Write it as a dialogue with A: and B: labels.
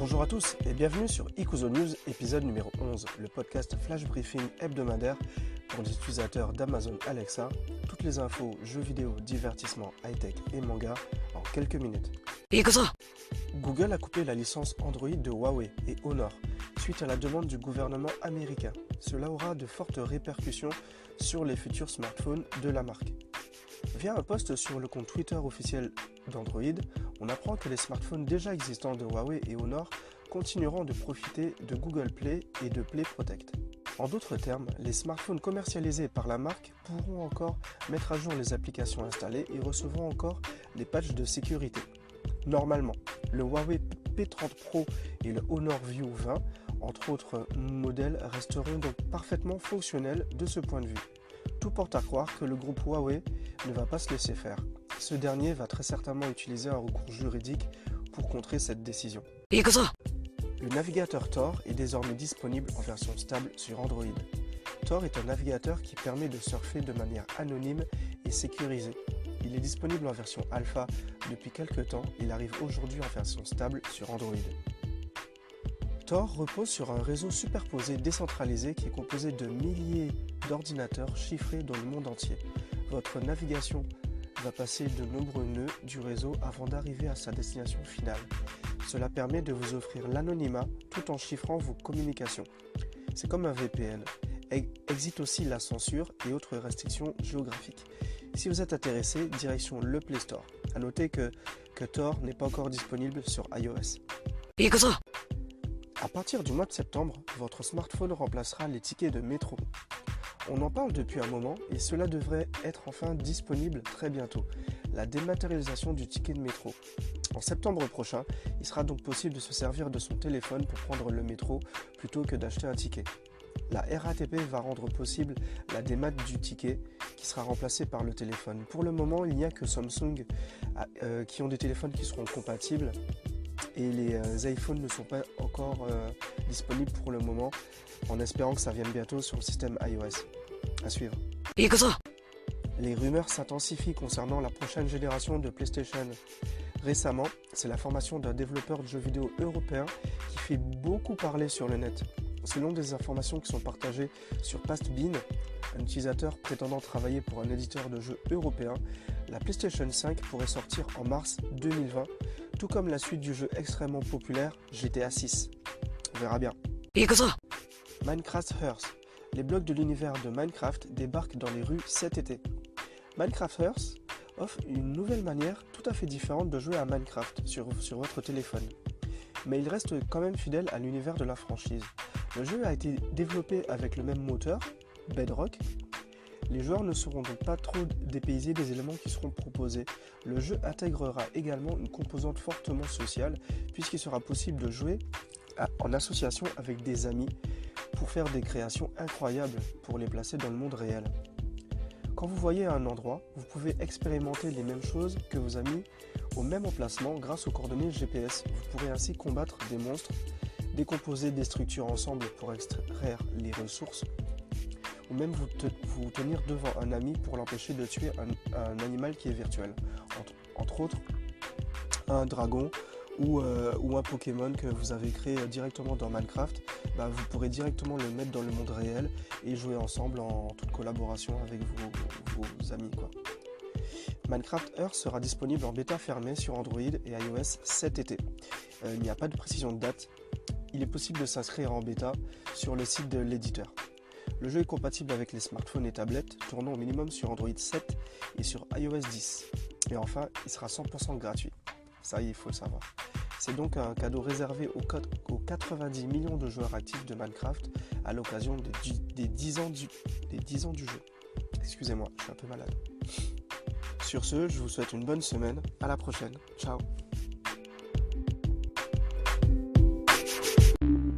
A: Bonjour à tous et bienvenue sur Ikuzo News, épisode numéro 11, le podcast flash briefing hebdomadaire pour les utilisateurs d'Amazon Alexa. Toutes les infos, jeux vidéo, divertissement, high-tech et manga en quelques minutes. Google a coupé la licence Android de Huawei et Honor suite à la demande du gouvernement américain. Cela aura de fortes répercussions sur les futurs smartphones de la marque. Via un post sur le compte Twitter officiel d'Android, on apprend que les smartphones déjà existants de Huawei et Honor continueront de profiter de Google Play et de Play Protect. En d'autres termes, les smartphones commercialisés par la marque pourront encore mettre à jour les applications installées et recevront encore les patchs de sécurité. Normalement, le Huawei P30 Pro et le Honor View 20, entre autres modèles, resteront donc parfaitement fonctionnels de ce point de vue. Tout porte à croire que le groupe Huawei ne va pas se laisser faire. Ce dernier va très certainement utiliser un recours juridique pour contrer cette décision. Le navigateur Tor est désormais disponible en version stable sur Android. Tor est un navigateur qui permet de surfer de manière anonyme et sécurisée. Il est disponible en version alpha depuis quelques temps. Il arrive aujourd'hui en version stable sur Android. Tor repose sur un réseau superposé décentralisé qui est composé de milliers d'ordinateurs chiffrés dans le monde entier. Votre navigation va passer de nombreux nœuds du réseau avant d'arriver à sa destination finale. Cela permet de vous offrir l'anonymat tout en chiffrant vos communications. C'est comme un VPN. Existe aussi la censure et autres restrictions géographiques. Si vous êtes intéressé, direction le Play Store. A noter que Tor n'est pas encore disponible sur iOS. À partir du mois de septembre, votre smartphone remplacera les tickets de métro. On en parle depuis un moment et cela devrait être enfin disponible très bientôt. La dématérialisation du ticket de métro. En septembre prochain, il sera donc possible de se servir de son téléphone pour prendre le métro plutôt que d'acheter un ticket. La RATP va rendre possible la démat du ticket qui sera remplacé par le téléphone. Pour le moment, il n'y a que Samsung qui ont des téléphones qui seront compatibles et les iPhones ne sont pas encore disponibles pour le moment, en espérant que ça vienne bientôt sur le système iOS. À suivre. Les rumeurs s'intensifient concernant la prochaine génération de PlayStation. Récemment, c'est la formation d'un développeur de jeux vidéo européen qui fait beaucoup parler sur le net. Selon des informations qui sont partagées sur Pastebin, un utilisateur prétendant travailler pour un éditeur de jeux européen, la PlayStation 5 pourrait sortir en mars 2020, tout comme la suite du jeu extrêmement populaire GTA 6. On verra bien. Minecraft Earth. Les blocs de l'univers de Minecraft débarquent dans les rues cet été. Minecraft Earth offre une nouvelle manière tout à fait différente de jouer à Minecraft sur votre téléphone. Mais il reste quand même fidèle à l'univers de la franchise. Le jeu a été développé avec le même moteur, Bedrock. Les joueurs ne seront donc pas trop dépaysés des éléments qui seront proposés. Le jeu intégrera également une composante fortement sociale puisqu'il sera possible de jouer en association avec des amis pour faire des créations incroyables pour les placer dans le monde réel. Quand vous voyez un endroit, vous pouvez expérimenter les mêmes choses que vos amis au même emplacement grâce aux coordonnées GPS. Vous pourrez ainsi combattre des monstres, décomposer des structures ensemble pour extraire les ressources, ou même vous tenir devant un ami pour l'empêcher de tuer un animal qui est virtuel. Entre autres, un dragon ou un Pokémon que vous avez créé directement dans Minecraft, vous pourrez directement le mettre dans le monde réel et jouer ensemble en toute collaboration avec vos amis, quoi. Minecraft Earth sera disponible en bêta fermée sur Android et iOS cet été. Il n'y a pas de précision de date. Il est possible de s'inscrire en bêta sur le site de l'éditeur. Le jeu est compatible avec les smartphones et tablettes, tournant au minimum sur Android 7 et sur iOS 10. Et enfin, il sera 100% gratuit. Ça, il faut le savoir. C'est donc un cadeau réservé aux 90 millions de joueurs actifs de Minecraft à l'occasion des 10 ans du jeu. Excusez-moi, je suis un peu malade. Sur ce, je vous souhaite une bonne semaine. À la prochaine. Ciao.